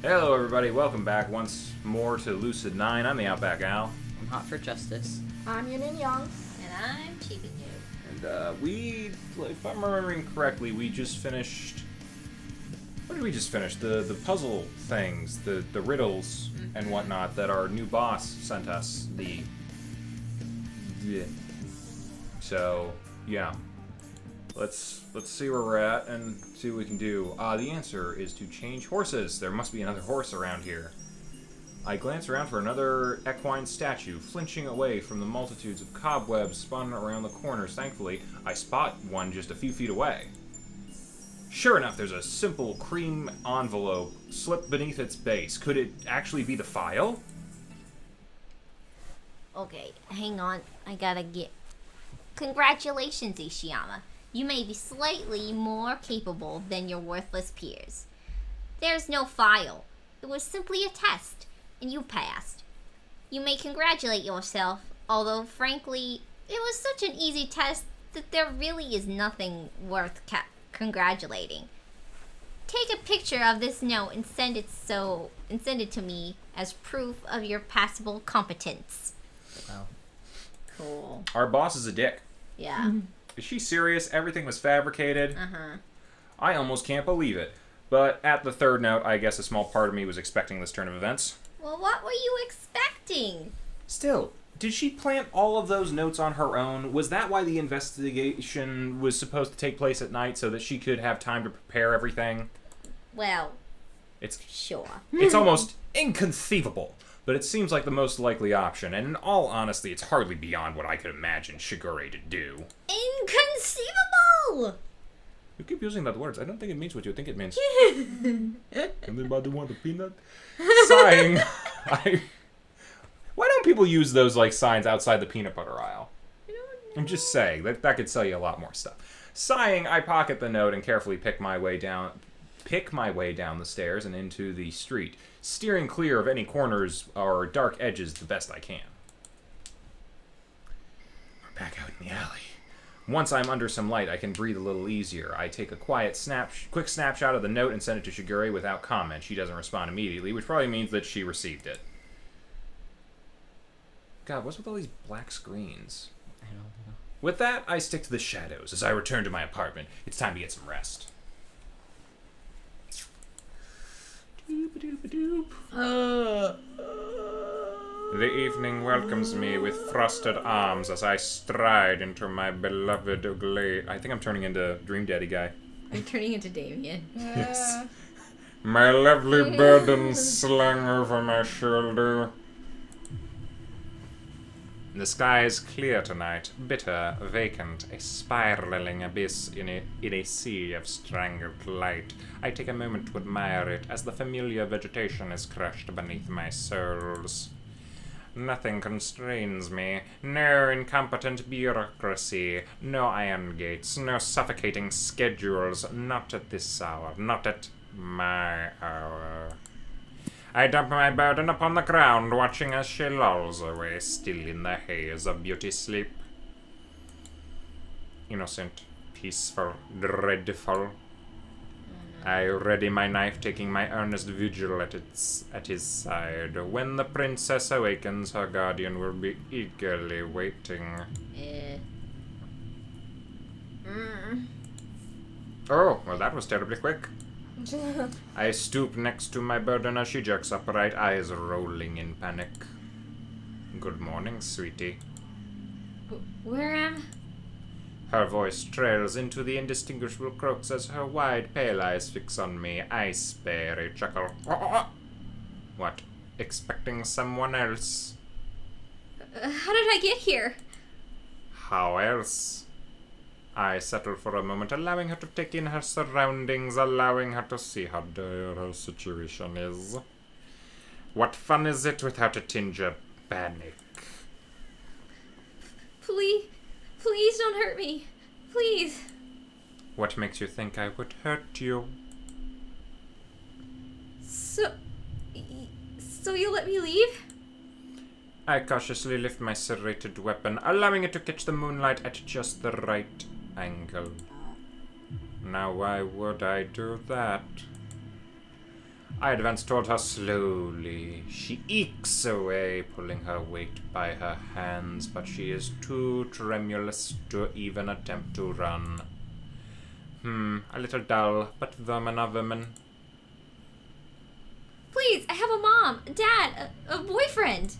Hello everybody, welcome back once more to Lucid9. I'm TheOutbackAl. I'm hot for justice. I'm Yin&Jung. And I'm cheating you. And if I'm remembering correctly, we just finished... What did we just finish? The puzzle things, the riddles and whatnot that our new boss sent us. So, yeah. Let's see where we're at and see what we can do. The answer is to change horses. There must be another horse around here. I glance around for another equine statue, flinching away from the multitudes of cobwebs spun around the corners. Thankfully, I spot one just a few feet away. Sure enough, there's a simple cream envelope slipped beneath its base. Could it actually be the file? Okay, hang on. I gotta get... Congratulations, Ishiyama. You may be slightly more capable than your worthless peers. There's no file. It was simply a test, and you passed. You may congratulate yourself, although frankly, it was such an easy test that there really is nothing worth congratulating. Take a picture of this note and send it to me as proof of your passable competence. Wow. Cool. Our boss is a dick. Yeah. Is she serious? Everything was fabricated? Uh-huh. I almost can't believe it. But at the third note, I guess a small part of me was expecting this turn of events. Well, what were you expecting? Still, did she plant all of those notes on her own? Was that why the investigation was supposed to take place at night so that she could have time to prepare everything? Well, It's sure. it's almost inconceivable, but it seems like the most likely option, and in all honesty, it's hardly beyond what I could imagine Shigure to do. Inconceivable! You keep using that word. I don't think it means what you think it means. Anybody want a peanut? Sighing. Why don't people use those like signs outside the peanut butter aisle? I'm just saying that could sell you a lot more stuff. Sighing, I pocket the note and carefully pick my way down the stairs and into the street, steering clear of any corners or dark edges the best I can. We're back out in the alley. Once I'm under some light, I can breathe a little easier. I take a quick snapshot of the note and send it to Shigure without comment. She doesn't respond immediately, which probably means that she received it. God, what's with all these black screens? I don't know. With that, I stick to the shadows as I return to my apartment. It's time to get some rest. The evening welcomes me with frosted arms as I stride into my beloved glade. I think I'm turning into Dream Daddy guy. I'm turning into Damien. Yes. My lovely burden slung over my shoulder. The sky is clear tonight, bitter, vacant, a spiraling abyss in a sea of strangled light. I take a moment to admire it as the familiar vegetation is crushed beneath my soles. Nothing constrains me. No incompetent bureaucracy. No iron gates. No suffocating schedules. Not at this hour. Not at my hour. I dump my burden upon the ground, watching as she lolls away, still in the haze of beauty sleep. Innocent, peaceful, dreadful. I ready my knife, taking my earnest vigil at his side. When the princess awakens, her guardian will be eagerly waiting. Oh, well that was terribly quick. I stoop next to my burden as she jerks upright, eyes rolling in panic. Good morning, sweetie. Where am... Her voice trails into the indistinguishable croaks as her wide, pale eyes fix on me. I spare a chuckle. What? Expecting someone else? How did I get here? How else? I settle for a moment, allowing her to take in her surroundings, allowing her to see how dire her situation is. What fun is it without a tinge of panic? Please don't hurt me. Please. What makes you think I would hurt you? So you'll let me leave? I cautiously lift my serrated weapon, allowing it to catch the moonlight at just the right angle. Now why would I do that? I advance toward her slowly. She ekes away, pulling her weight by her hands, but she is too tremulous to even attempt to run. A little dull, but vermin are vermin. Please, I have a mom, a dad, a boyfriend.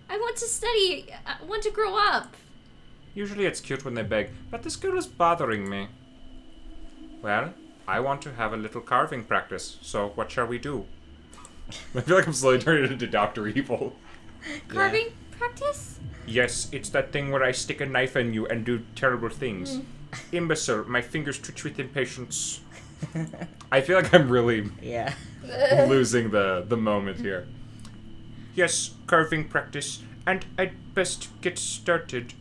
I want to study. I want to grow up. Usually it's cute when they beg, but this girl is bothering me. Well, I want to have a little carving practice, so what shall we do? I feel like I'm slowly turning into Dr. Evil. Carving practice? Yes, it's that thing where I stick a knife in you and do terrible things. Imbecile, my fingers twitch with impatience. I feel like I'm really Yeah. losing the moment here. Yes, carving practice, and I'd best get started.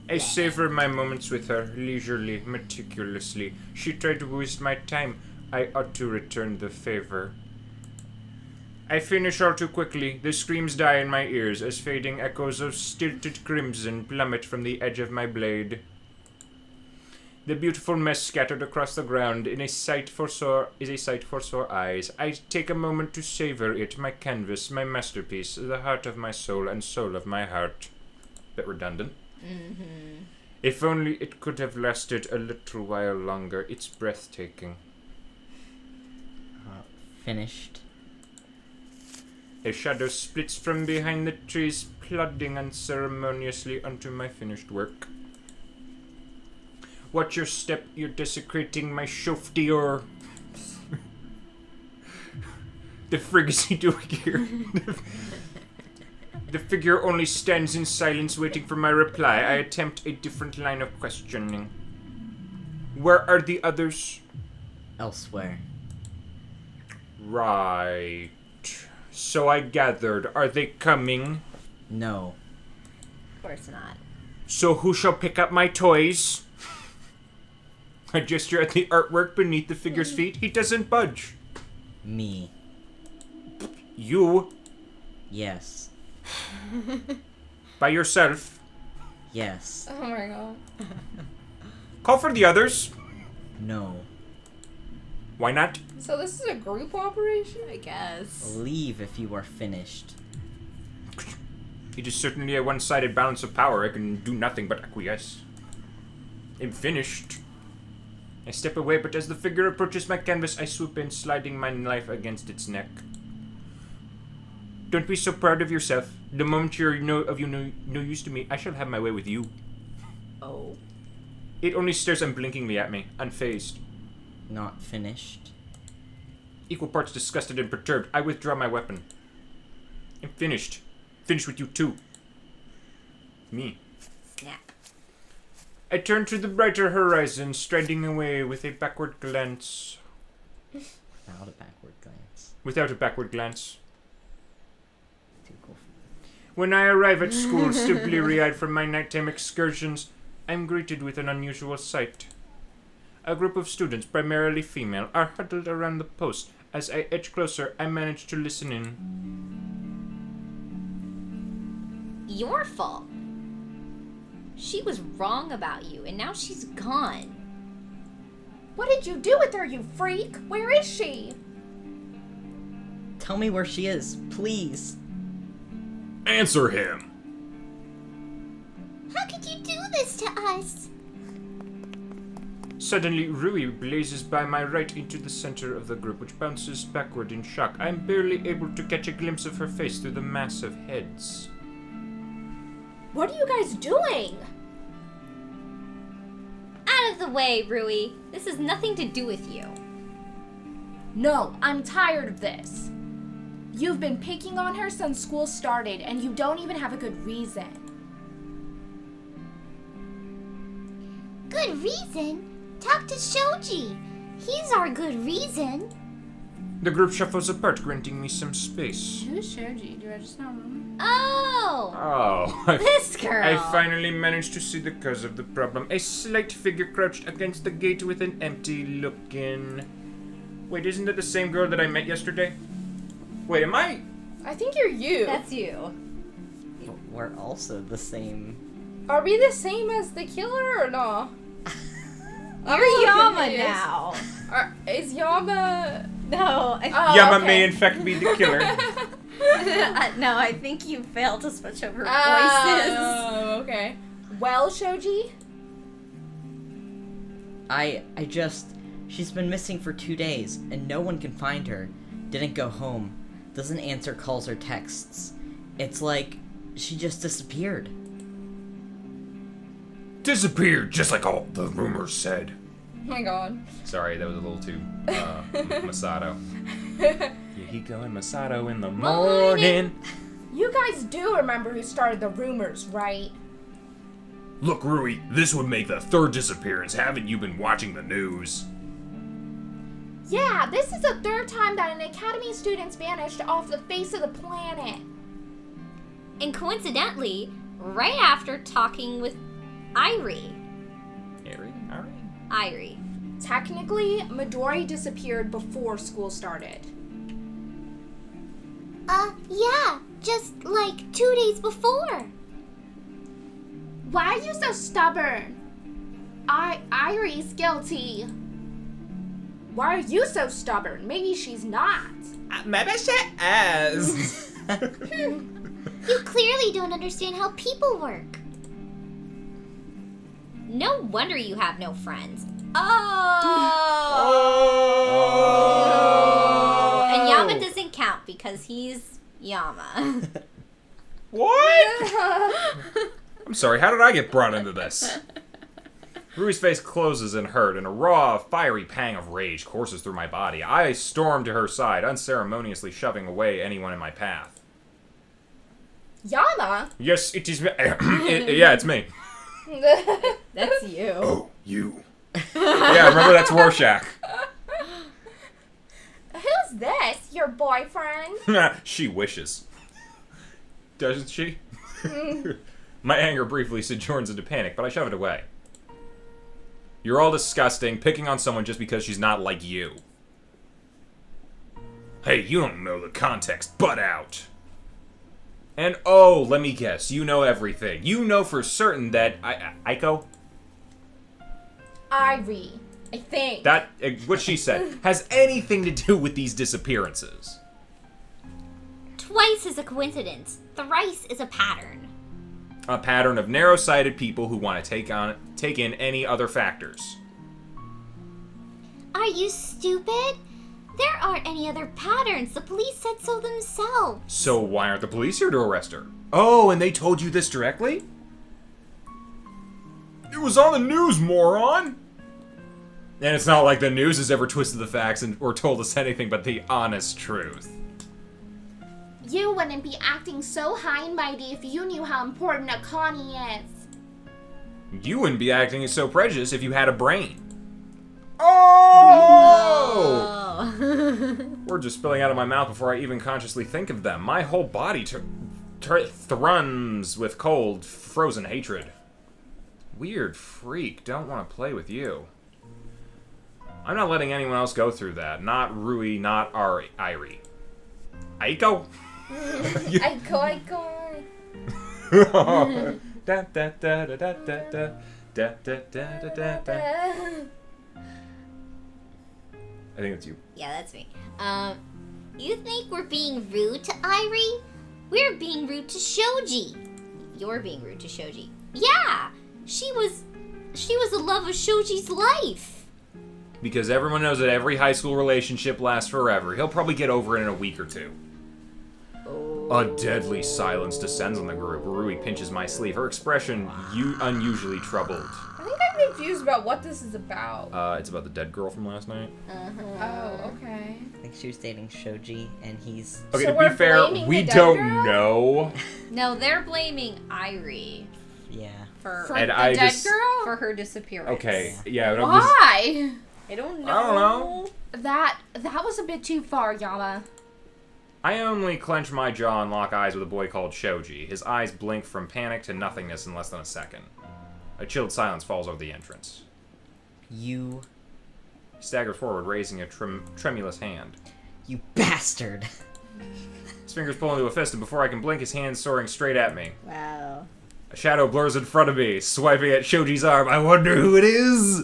I savor my moments with her, leisurely, meticulously. She tried to waste my time. I ought to return the favor. I finish all too quickly. The screams die in my ears as fading echoes of stilted crimson plummet from the edge of my blade. The beautiful mess scattered across the ground is a sight for sore eyes. I take a moment to savor it, my canvas, my masterpiece, the heart of my soul and soul of my heart. Bit redundant. If only it could have lasted a little while longer. It's breathtaking. Finished. A shadow splits from behind the trees, plodding unceremoniously onto my finished work. Watch your step, you're desecrating my chauve d'or. The frig is he doing here? The figure only stands in silence, waiting for my reply. I attempt a different line of questioning. Where are the others? Elsewhere. Right. So I gathered. Are they coming? No. Of course not. So who shall pick up my toys? I gesture at the artwork beneath the figure's feet. He doesn't budge. Me. You? Yes. By yourself? Yes. Oh my god. Call for the others. No. Why not? So this is a group operation? I guess. Leave if you are finished. It is certainly a one-sided balance of power. I can do nothing but acquiesce. I'm finished. I step away, but as the figure approaches my canvas, I swoop in, sliding my knife against its neck. Don't be so proud of yourself. The moment you're no use to me, I shall have my way with you. Oh. It only stares unblinkingly at me, unfazed. Not finished. Equal parts disgusted and perturbed, I withdraw my weapon. I'm finished. Finished with you too. Me. Snap. I turn to the brighter horizon, striding away with a backward glance. Without a backward glance. Without a backward glance. Too cool. When I arrive at school, still bleary-eyed from my nighttime excursions, I'm greeted with an unusual sight. A group of students, primarily female, are huddled around the post. As I edge closer, I manage to listen in. Your fault. She was wrong about you, and now she's gone. What did you do with her, you freak? Where is she? Tell me where she is, please. Answer him! How could you do this to us? Suddenly, Rui blazes by my right into the center of the group, which bounces backward in shock. I'm barely able to catch a glimpse of her face through the mass of heads. What are you guys doing? Out of the way, Rui. This has nothing to do with you. No, I'm tired of this. You've been picking on her since school started, and you don't even have a good reason. Good reason? Talk to Shoji. He's our good reason. The group shuffles apart, granting me some space. Who's Shoji? Do I just not remember? Oh! Oh, This girl. I finally managed to see the cause of the problem. A slight figure crouched against the gate with an empty look in. Wait, isn't that the same girl that I met yesterday? Wait, am I? I think you're you. That's you. But we're also the same. Are we the same as the killer or no? You're Yama now. Is Yama... No. Yama okay. may in fact be the killer. No, I think you failed to switch over voices. Oh, okay. Well, Shoji? She's been missing for 2 days, and no one can find her. Didn't go home. Doesn't answer calls or texts. It's like she just disappeared. Disappeared, just like all the rumors said. Oh my god. Sorry, that was a little too Masato. Yahiko and Masato in the morning. You guys do remember who started the rumors, right? Look, Rui, this would make the 3rd disappearance. Haven't you been watching the news? Yeah, this is the 3rd time that an academy student's vanished off the face of the planet. And coincidentally, right after talking with Irie. Irie. Technically, Midori disappeared before school started. Yeah, just like 2 days before. Why are you so stubborn? Irie's guilty. Why are you so stubborn? Maybe she's not. Maybe she is. You clearly don't understand how people work. No wonder you have no friends. Oh! And Yama doesn't count because he's Yama. What? I'm sorry, how did I get brought into this? Rui's face closes in hurt, and a raw, fiery pang of rage courses through my body. I storm to her side, unceremoniously shoving away anyone in my path. Yama? Yes, it is me. Yeah, it's me. That's you. Oh, you. Yeah, remember that's Rorschach. Who's this? Your boyfriend? She wishes. Doesn't she? My anger briefly sojourns into panic, but I shove it away. You're all disgusting, picking on someone just because she's not like you. Hey, you don't know the context, butt out. And oh, let me guess, you know everything. You know for certain that Aiko? Irie, I think. That, what she said, has anything to do with these disappearances. Twice is a coincidence. Thrice is a pattern. A pattern of narrow-sighted people who want to take in any other factors. Are you stupid? There aren't any other patterns. The police said so themselves. So why aren't the police here to arrest her? Oh, and they told you this directly? It was on the news, moron! And it's not like the news has ever twisted the facts or told us anything but the honest truth. You wouldn't be acting so high and mighty if you knew how important Akane is. You wouldn't be acting so prejudiced if you had a brain. Oh! Words are spilling out of my mouth before I even consciously think of them. My whole body thrums with cold, frozen hatred. Weird freak, don't want to play with you. I'm not letting anyone else go through that. Not Rui, not Irie. Aiko? Aiko. Da da da da da da da da da da da. I think it's you. Yeah, that's me. You think we're being rude to Irie? We're being rude to Shoji. You're being rude to Shoji. Yeah, she was the love of Shoji's life. Because everyone knows that every high school relationship lasts forever. He'll probably get over it in a week or two. A deadly silence descends on the group. Rui pinches my sleeve, her expression unusually troubled. I think I'm confused about what this is about. It's about the dead girl from last night. Oh, okay. I think she was dating Shoji, and he's... Okay, So to we're be fair, blaming we the dead don't girl? know. No, they're blaming Irie Yeah. For And the I dead just- girl? for her disappearance. Okay, yeah, but Why? I don't know. I don't know. That was a bit too far, Yama. I only clench my jaw and lock eyes with a boy called Shoji. His eyes blink from panic to nothingness in less than a second. A chilled silence falls over the entrance. You He staggers forward, raising a tremulous hand. You bastard! His fingers pull into a fist, and before I can blink, his hand soaring straight at me. Wow. A shadow blurs in front of me, swiping at Shoji's arm. I wonder who it is!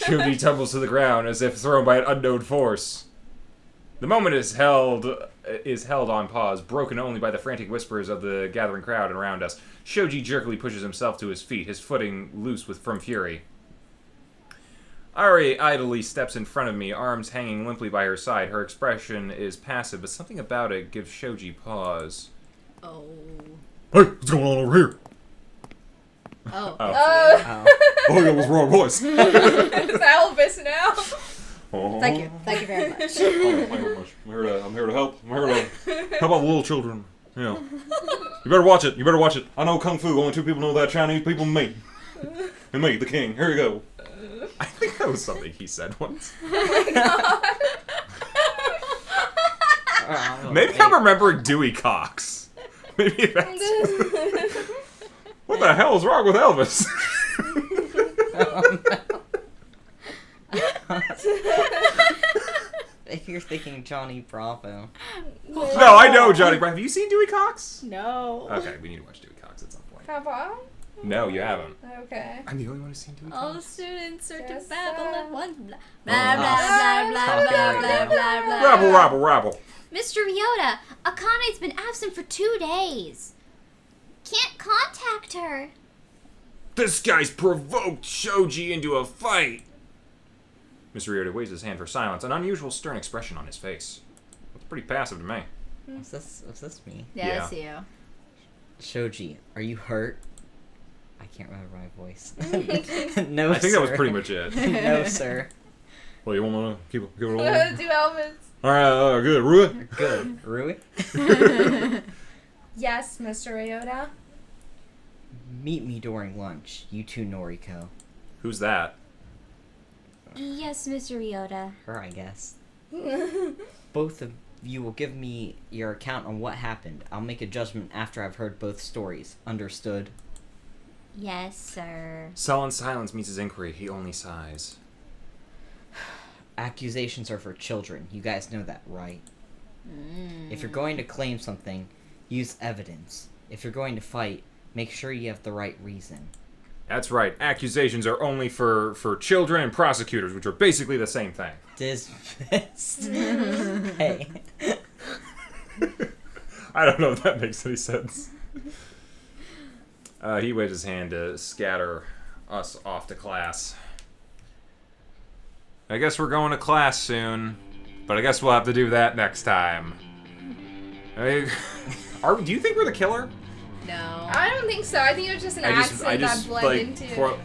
Shoji tumbles to the ground as if thrown by an unknown force. The moment is held on pause, broken only by the frantic whispers of the gathering crowd around us. Shoji jerkily pushes himself to his feet, his footing loose from fury. Ari idly steps in front of me, arms hanging limply by her side. Her expression is passive, but something about it gives Shoji pause. Oh. Hey, what's going on over here? Oh. Oh, that was the wrong voice. It's Elvis now. Oh. Thank you very much. Thank you very much. I'm here to help. I'm here to help out the little children. Yeah. You better watch it. I know Kung Fu. Only 2 people know that. Chinese people and me. And me, the king. Here you go. I think that was something he said once. Maybe I'm remembering Dewey Cox. Maybe that's... What the hell is wrong with Elvis? If you're thinking Johnny Bravo. No, I know Johnny Bravo. Have you seen Dewey Cox? No. Okay, we need to watch Dewey Cox at some point. Have I? No, you haven't. Okay. I'm the only one who's seen Dewey All Cox. students are Yes, to babble sir. at once. Blah, blah, blah, blah, blah, blah, blah, blah. Rabble. Mr. Ryota, Akane's been absent for 2 days. Can't contact her. This guy's provoked Shoji into a fight. Mr. Ryota waves his hand for silence, an unusual stern expression on his face. That's pretty passive to me. What's this me? Yeah, that's you. Shoji, are you hurt? I can't remember my voice. No, I think that was pretty much it. No, sir. Well, you want to keep it rolling? Do Elvis. Alright, good. Rui? Good. Rui? Yes, Mr. Ryota. Meet me during lunch. You too, Noriko. Who's that? Yes, Mr. Ryota. Her, I guess. Both of you will give me your account on what happened. I'll make a judgment after I've heard both stories. Understood? Yes, sir. Sullen silence meets his inquiry. He only sighs. Accusations are for children. You guys know that, right? If you're going to claim something, use evidence. If you're going to fight, make sure you have the right reason. That's right. Accusations are only for children and prosecutors, which are basically the same thing. Dismissed. Hey. I don't know if that makes any sense. He waves his hand to scatter us off to class. I guess we're going to class soon, but I guess we'll have to do that next time. Do you think we're the killer? No. I don't think so. I think it was just an accent that bled into.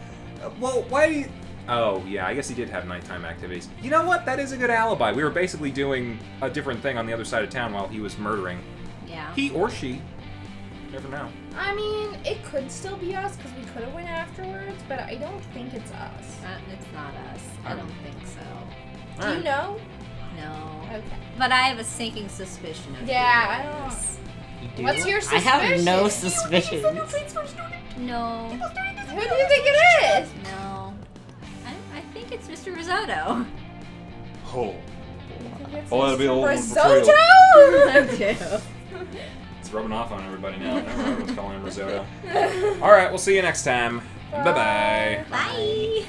Well, why do you... Oh, yeah, I guess he did have nighttime activities. You know what? That is a good alibi. We were basically doing a different thing on the other side of town while he was murdering. Yeah. He or she. Never know. I mean, it could still be us because we could have went afterwards, but I don't think it's us. It's not us. I don't think so. Do you know? No. Okay. But I have a sinking suspicion of Yeah, you. I don't. You do? What's your I have no suspicion? suspicions. No. Who do you think it is? No. I think it's Mr. Risotto. Oh. Oh, that'll be a little risotto. It's rubbing off on everybody now. Everyone's calling him risotto. Alright, we'll see you next time. Bye-bye. Bye.